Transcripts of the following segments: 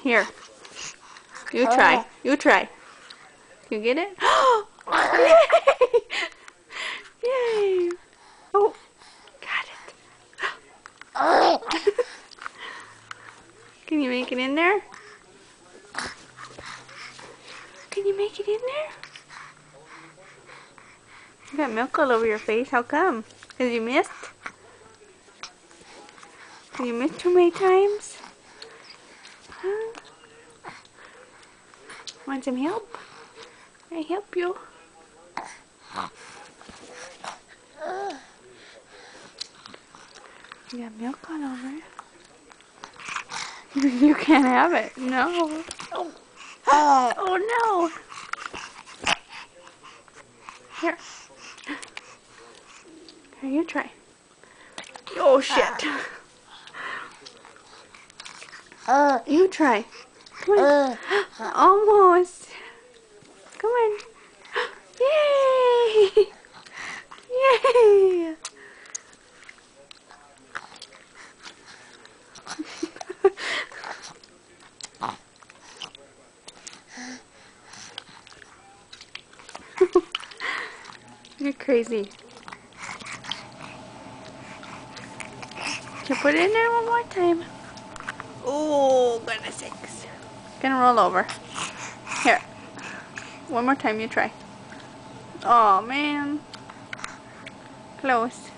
Here. You try. You try. You get it? Yay! Yay! Oh, got it. Can you make it in there? Can you make it in there? You got milk all over your face. How come? Because you missed? You missed too many times? Huh? Want some help? Can I help you? You got milk all over. You can't have it. No. Oh no. Here. Here, you try. Oh shit. You try. Come on. Almost. Come on. Yay! Yay! You're crazy. Can you put it in there one more time? Oh, goodness sakes. Gonna roll over. Here. One more time, you try. Oh, man. Close.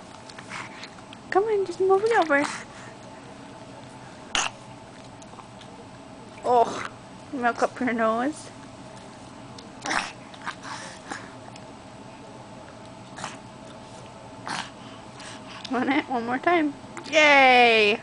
Come on, just move it over. Oh, milk up your nose. Want it? One more time. Yay!